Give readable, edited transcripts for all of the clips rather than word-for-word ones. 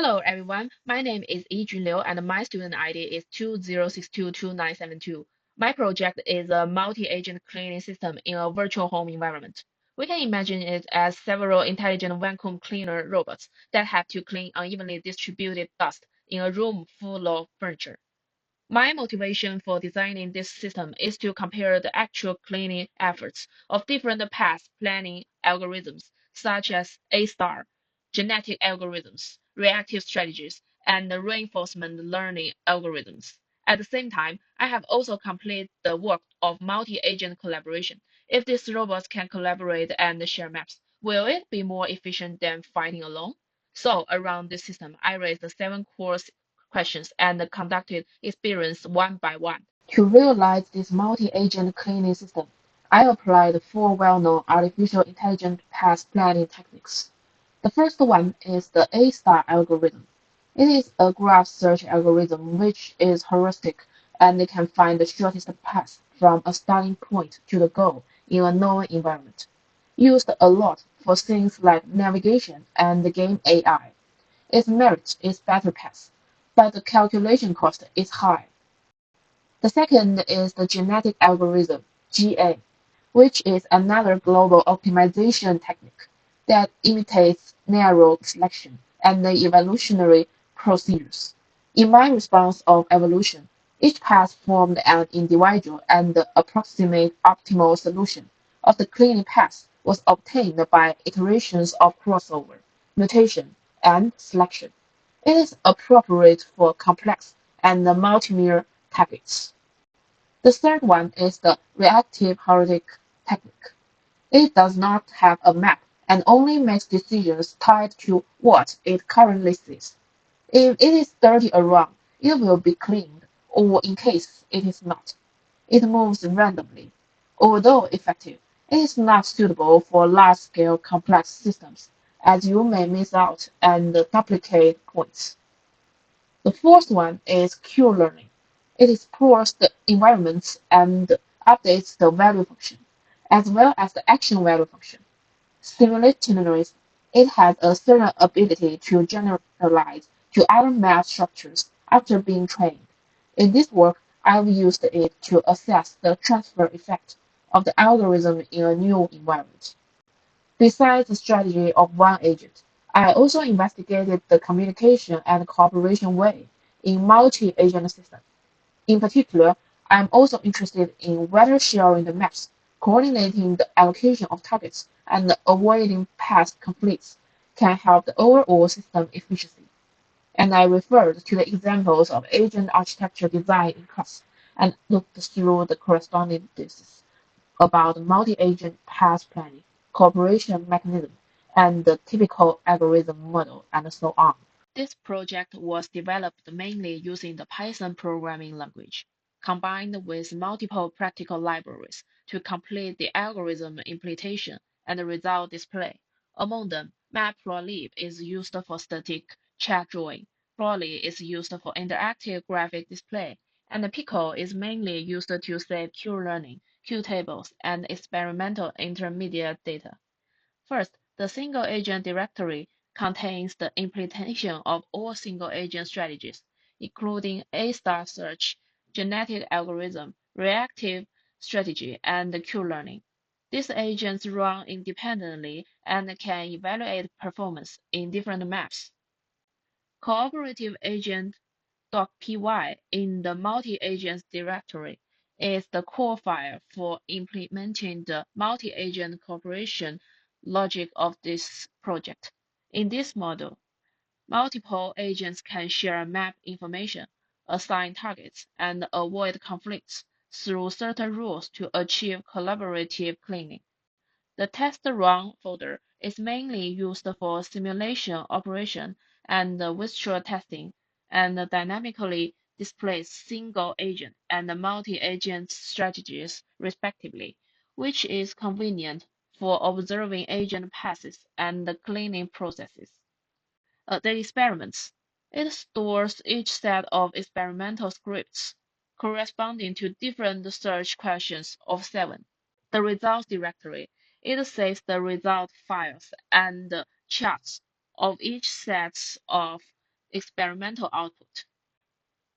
Hello everyone, my name is YijunLIU and my student ID is 20622972. My project is a multi-agent cleaning system in a virtual home environment. We can imagine it as several intelligent vacuum cleaner robots that have to clean unevenly distributed dust in a room full of furniture. My motivation for designing this system is to compare the actual cleaning efforts of different path planning algorithms, such as A-star, genetic algorithms, reactive strategies, and the reinforcement learning algorithms. At the same time, I have also completed the work of multi-agent collaboration. If these robots can collaborate and share maps, will it be more efficient than fighting alone? So around this system, I raised 7 core questions and conducted experiments one by one. To realize this multi-agent cleaning system, I applied 4 well-known artificial intelligent path planning techniques. The first one is the A-star algorithm. It is a graph search algorithm which is heuristic and can find the shortest path from a starting point to the goal in a known environment. Used a lot for things like navigation and game AI. Its merit is better path, but the calculation cost is high. The second is the genetic algorithm, GA, which is another global optimization technique that imitates narrow selection and the evolutionary procedures. In my response of evolution, each path formed an individual and approximate optimal solution of the cleaning path was obtained by iterations of crossover, mutation, and selection. It is appropriate for complex and multi-layer targets. The third one is the reactive heuristic technique. It does not have a map and only makes decisions tied to what it currently sees. If it is dirty around, it will be cleaned, or in case it is not, it moves randomly. Although effective, it is not suitable for large-scale complex systems, as you may miss out and duplicate points. The fourth one is Q-learning. It explores the environment and updates the value function, as well as the action value function. Simultaneously, it has a certain ability to generalize to other math structures after being trained. In this work, I've used it to assess the transfer effect of the algorithm in a new environment. Besides the strategy of one agent, I also investigated the communication and cooperation way in multi-agent systems. In particular, I'm also interested in whether sharing the maps, coordinating the allocation of targets, and avoiding path conflicts can help the overall system efficiency. And I referred to the examples of agent architecture design in class and looked through the corresponding thesis about multi-agent path planning, cooperation mechanism, and the typical algorithm model, and so on. This project was developed mainly using the Python programming language, combined with multiple practical libraries to complete the algorithm implementation and result display. Among them, Matplotlib is used for static chat drawing, Plotly is used for interactive graphic display, and Pickle is mainly used to save Q-learning, Q-tables, and experimental intermediate data. First, the single-agent directory contains the implementation of all single-agent strategies, including A-star search, genetic algorithm, reactive strategy, and Q-learning. These agents run independently and can evaluate performance in different maps. Cooperative agent .py in the multi-agents directory is the core file for implementing the multi-agent cooperation logic of this project. In this model, multiple agents can share map information, assign targets, and avoid conflicts through certain rules to achieve collaborative cleaning. The test run folder is mainly used for simulation operation and visual testing, and dynamically displays single agent and multi-agent strategies respectively, which is convenient for observing agent paths and the cleaning processes. The experiments. It stores each set of experimental scripts corresponding to different search questions of 7. The results directory. It saves the result files and charts of each set of experimental output.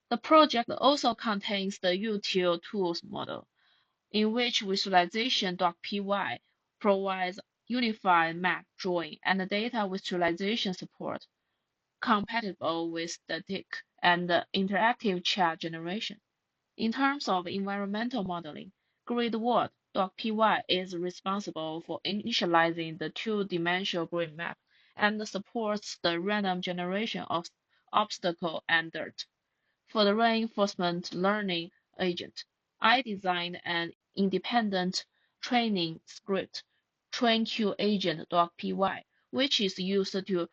The project also contains the util tools model, in which visualization.py provides unified map drawing and data visualization support compatible with static and interactive chat generation. In terms of environmental modeling, grid.py is responsible for initializing the two-dimensional grid map and supports the random generation of obstacle and dirt. For the reinforcement learning agent, I designed an independent training script, trainQagent.py, which is used to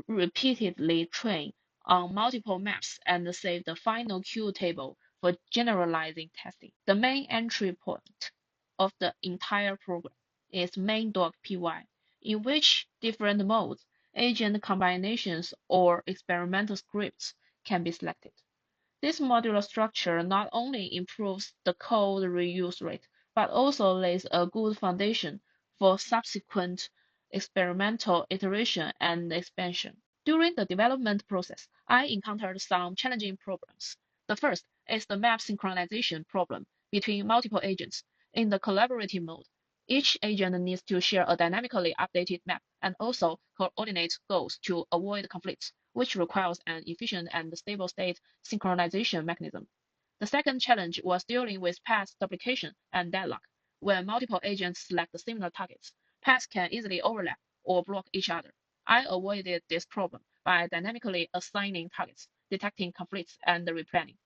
repeatedly train on multiple maps and save the final Q table for generalizing testing. The main entry point of the entire program is main.py, in which different modes, agent combinations, or experimental scripts can be selected. This modular structure not only improves the code reuse rate, but also lays a good foundation for subsequent experimental iteration and expansion. During the development process, I encountered some challenging problems. The first is the map synchronization problem between multiple agents. In the collaborative mode, each agent needs to share a dynamically updated map and also coordinate goals to avoid conflicts, which requires an efficient and stable state synchronization mechanism. The second challenge was dealing with path duplication and deadlock. When multiple agents select similar targets, paths can easily overlap or block each other. I avoided this problem by dynamically assigning targets, detecting conflicts, and replanning.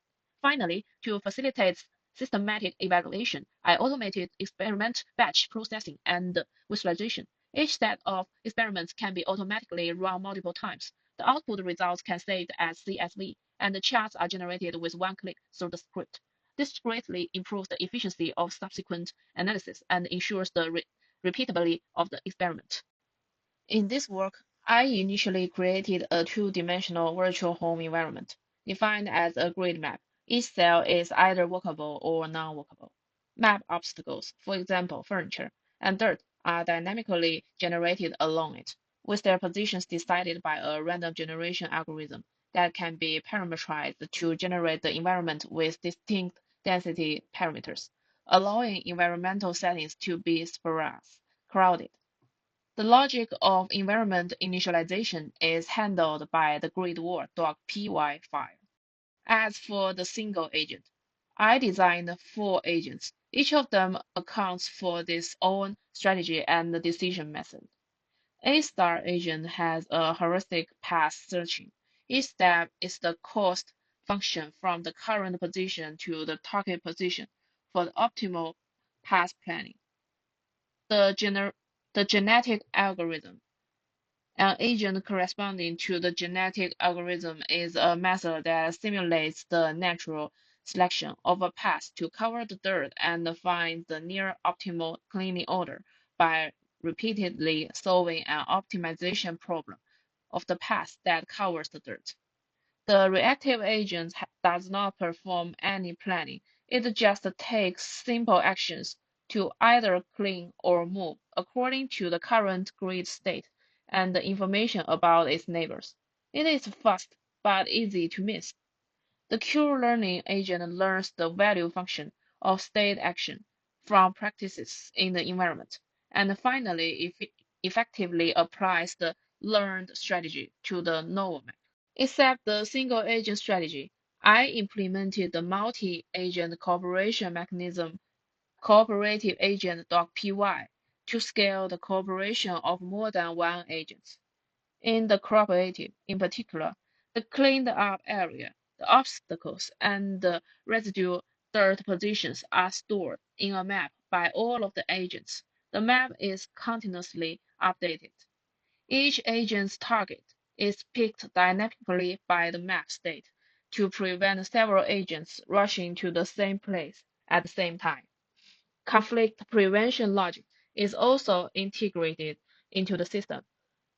Finally, to facilitate systematic evaluation, I automated experiment batch processing and visualization. Each set of experiments can be automatically run multiple times. The output results can saved as CSV, and the charts are generated with one click through the script. This greatly improves the efficiency of subsequent analysis and ensures the repeatability of the experiment. In this work, I initially created a two-dimensional virtual home environment, defined as a grid map. Each cell is either walkable or non-walkable. Map obstacles, for example, furniture, and dirt, are dynamically generated along it, with their positions decided by a random generation algorithm that can be parameterized to generate the environment with distinct density parameters, allowing environmental settings to be sparse, crowded. The logic of environment initialization is handled by the gridwall.py file. As for the single agent, I designed four agents. Each of them accounts for its own strategy and decision method. A star agent has a heuristic path searching. Each step is the cost function from the current position to the target position for the optimal path planning. The genetic algorithm. An agent corresponding to the genetic algorithm is a method that simulates the natural selection of a path to cover the dirt and find the near optimal cleaning order by repeatedly solving an optimization problem of the path that covers the dirt. The reactive agent does not perform any planning. It just takes simple actions to either clean or move according to the current grid state and the information about its neighbors. It is fast but easy to miss. The Q-learning agent learns the value function of state action from practices in the environment, and finally effectively applies the learned strategy to the novel map. Except the single agent strategy, I implemented the multi-agent cooperation mechanism cooperative agent.py to scale the cooperation of more than one agent. In the cooperative, in particular, the cleaned up area, the obstacles, and the residue dirt positions are stored in a map by all of the agents. The map is continuously updated. Each agent's target is picked dynamically by the map state to prevent several agents rushing to the same place at the same time. Conflict prevention logic is also integrated into the system.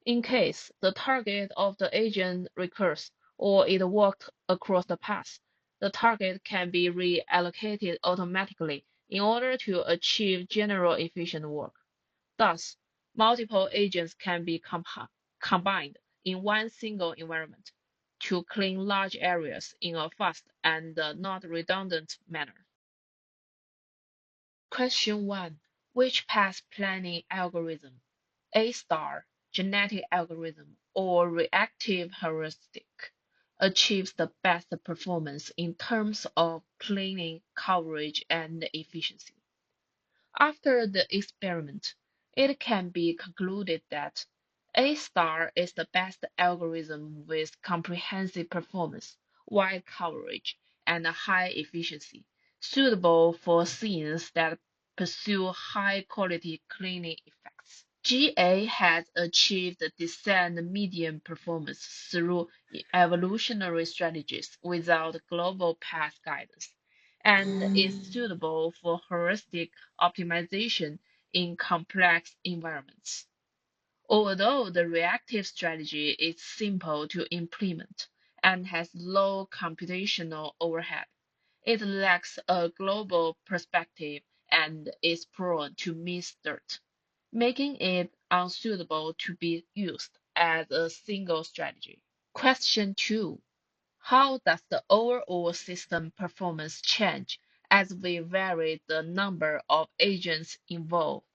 In case the target of the agent recurs or it walked across the path, the target can be reallocated automatically in order to achieve general efficient work. Thus, multiple agents can be combined in one single environment. to clean large areas in a fast and not redundant manner. Question 1. Which path planning algorithm, A star, genetic algorithm, or reactive heuristic, achieves the best performance in terms of cleaning coverage and efficiency? After the experiment, it can be concluded that A star is the best algorithm with comprehensive performance, wide coverage, and high efficiency, suitable for scenes that pursue high-quality cleaning effects. GA has achieved decent medium performance through evolutionary strategies without global path guidance, and is suitable for heuristic optimization in complex environments. Although the reactive strategy is simple to implement and has low computational overhead, it lacks a global perspective and is prone to misdirt, making it unsuitable to be used as a single strategy. Question 2. How does the overall system performance change as we vary the number of agents involved?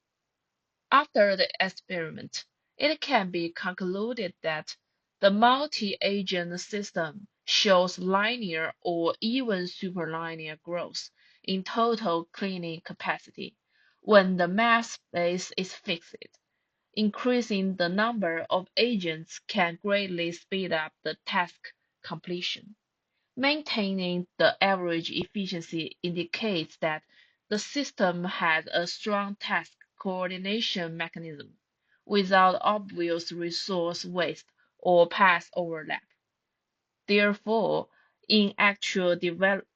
After the experiment, it can be concluded that the multi-agent system shows linear or even superlinear growth in total cleaning capacity when the mass space is fixed. Increasing the number of agents can greatly speed up the task completion. Maintaining the average efficiency indicates that the system has a strong task coordination mechanism without obvious resource waste or path overlap. Therefore, in actual develop,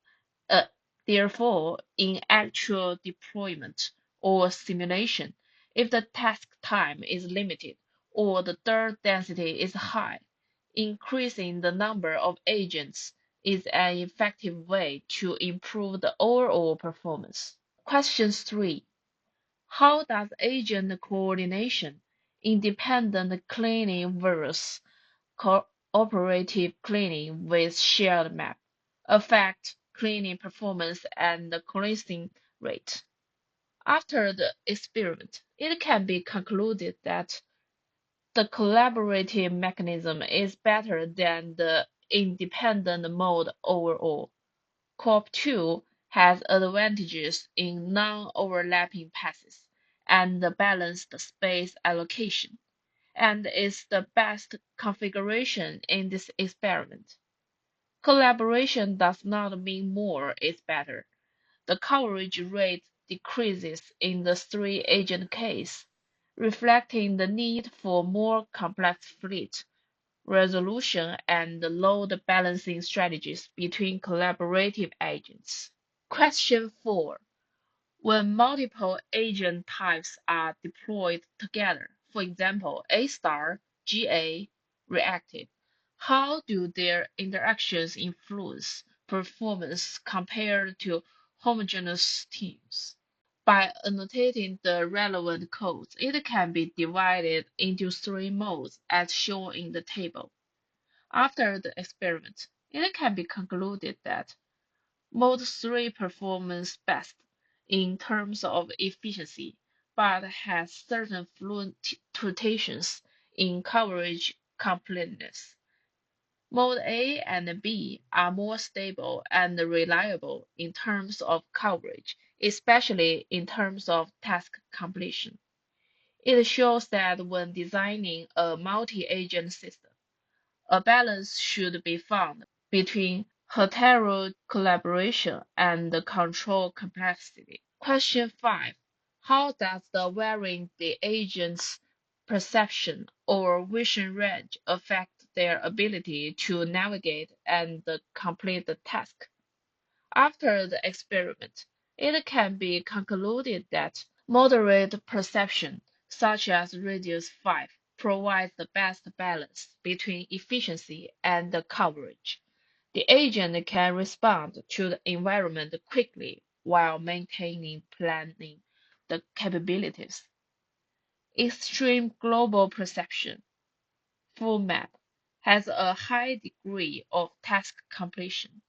uh, Therefore, in actual deployment or simulation, if the task time is limited or the dirt density is high, increasing the number of agents is an effective way to improve the overall performance. Question 3. How does agent coordination, independent cleaning versus cooperative cleaning with shared map, affect cleaning performance and the cleansing rate? After the experiment, it can be concluded that the collaborative mechanism is better than the independent mode overall. Corp2 has advantages in non-overlapping passes and balanced space allocation, and is the best configuration in this experiment. Collaboration does not mean more is better. The coverage rate decreases in the three-agent case, reflecting the need for more complex fleet resolution and load balancing strategies between collaborative agents. Question 4. When multiple agent types are deployed together, for example, A star, GA, reactive, how do their interactions influence performance compared to homogeneous teams? By annotating the relevant codes, it can be divided into three modes as shown in the table. After the experiment, it can be concluded that Mode 3 performs best in terms of efficiency, but has certain fluctuations in coverage completeness. Mode A and B are more stable and reliable in terms of coverage, especially in terms of task completion. It shows that when designing a multi-agent system, a balance should be found between hetero collaboration and control complexity. Question 5. How does the varying the agent's perception or vision range affect their ability to navigate and complete the task? After the experiment, it can be concluded that moderate perception, such as radius 5, provides the best balance between efficiency and coverage. The agent can respond to the environment quickly while maintaining planning the capabilities. Extreme global perception, full map, has a high degree of task completion,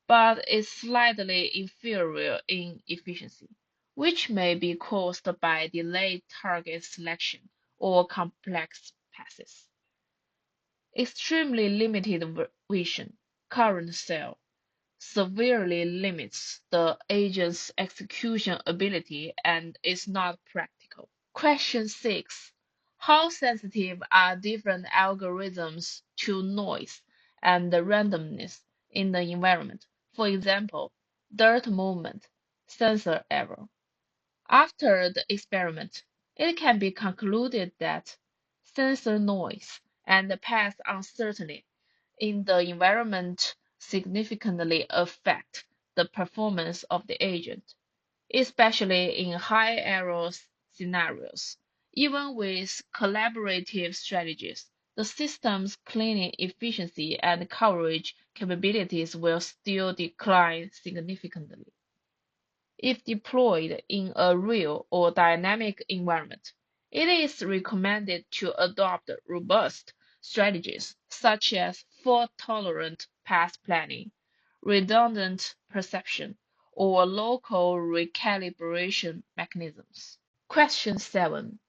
but is slightly inferior in efficiency, which may be caused by delayed target selection or complex passes. Extremely limited vision, current cell, severely limits the agent's execution ability and is not practical. Question 6. How sensitive are different algorithms to noise and randomness in the environment? For example, dirt movement, sensor error. After the experiment, it can be concluded that sensor noise and path uncertainty in the environment significantly affect the performance of the agent, especially in high error scenarios. Even with collaborative strategies, the system's cleaning efficiency and coverage capabilities will still decline significantly. If deployed in a real or dynamic environment, it is recommended to adopt robust strategies such as fault-tolerant path planning, redundant perception, or local recalibration mechanisms. Question 7.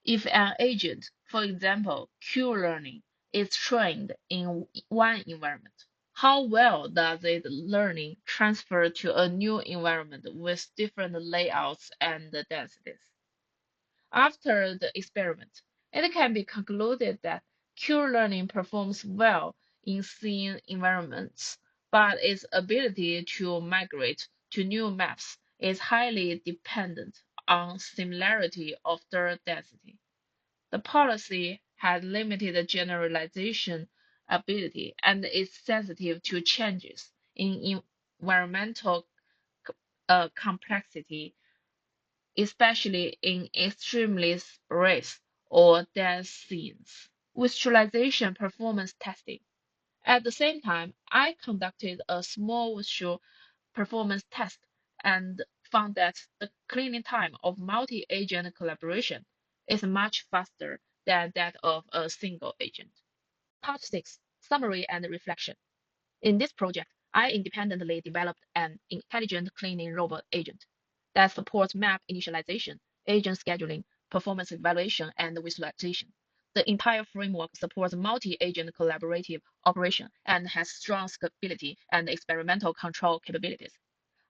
If an agent, for example, Q-learning, is trained in one environment, how well does its learning transfer to a new environment with different layouts and densities? After the experiment, it can be concluded that Q-learning performs well in seen environments, but its ability to migrate to new maps is highly dependent on similarity of their density. The policy has limited generalization ability and is sensitive to changes in environmental complexity, especially in extremely sparse or dense scenes. Visualization performance testing. At the same time, I conducted a small visual performance test and found that the cleaning time of multi-agent collaboration is much faster than that of a single agent. Part 6. Summary and reflection. In this project, I independently developed an intelligent cleaning robot agent that supports map initialization, agent scheduling, performance evaluation, and visualization. The entire framework supports multi-agent collaborative operation and has strong scalability and experimental control capabilities.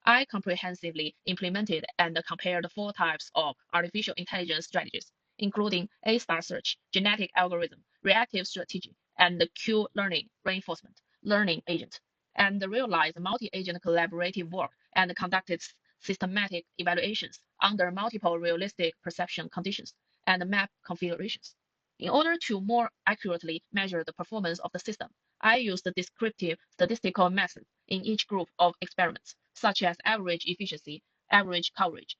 I comprehensively implemented and compared four types of artificial intelligence strategies, including A-star search, genetic algorithm, reactive strategy, and the Q-learning reinforcement learning agent, and realized multi-agent collaborative work and conducted systematic evaluations under multiple realistic perception conditions and map configurations. In order to more accurately measure the performance of the system, I used the descriptive statistical methods in each group of experiments, such as average efficiency, average coverage,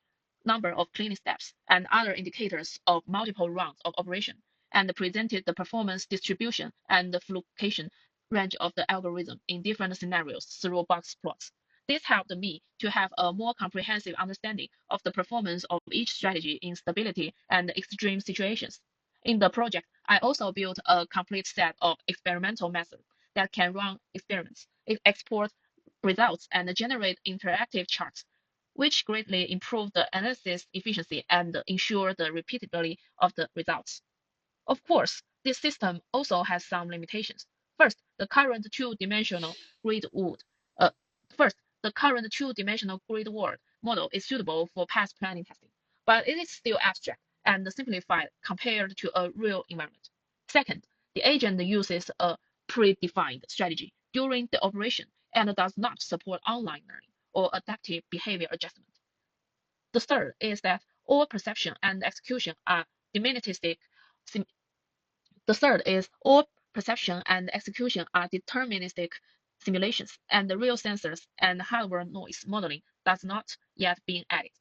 number of cleaning steps, and other indicators of multiple rounds of operation, and presented the performance distribution and the fluctuation range of the algorithm in different scenarios through box plots. This helped me to have a more comprehensive understanding of the performance of each strategy in stability and extreme situations. In the project, I also built a complete set of experimental methods that can run experiments, export results, and generate interactive charts, which greatly improve the analysis efficiency and ensure the repeatability of the results. Of course, this system also has some limitations. First, the current two-dimensional grid wood. Uh, First, the current two-dimensional grid world model is suitable for path planning testing, but it is still abstract and simplified compared to a real environment. Second, the agent uses a predefined strategy during the operation and does not support online learning or adaptive behavior adjustment. The third is that all perception and execution are deterministic the third is all perception and execution are deterministic simulations, and the real sensors and hardware noise modeling does not yet being added.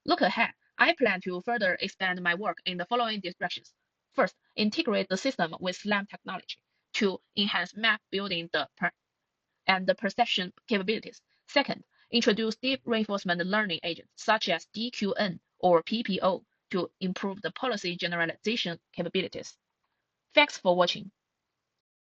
Look ahead, I plan to further expand my work in the following directions. First, integrate the system with SLAM technology to enhance map building and the perception capabilities. Second, introduce deep reinforcement learning agents such as DQN or PPO to improve the policy generalization capabilities. Thanks for watching.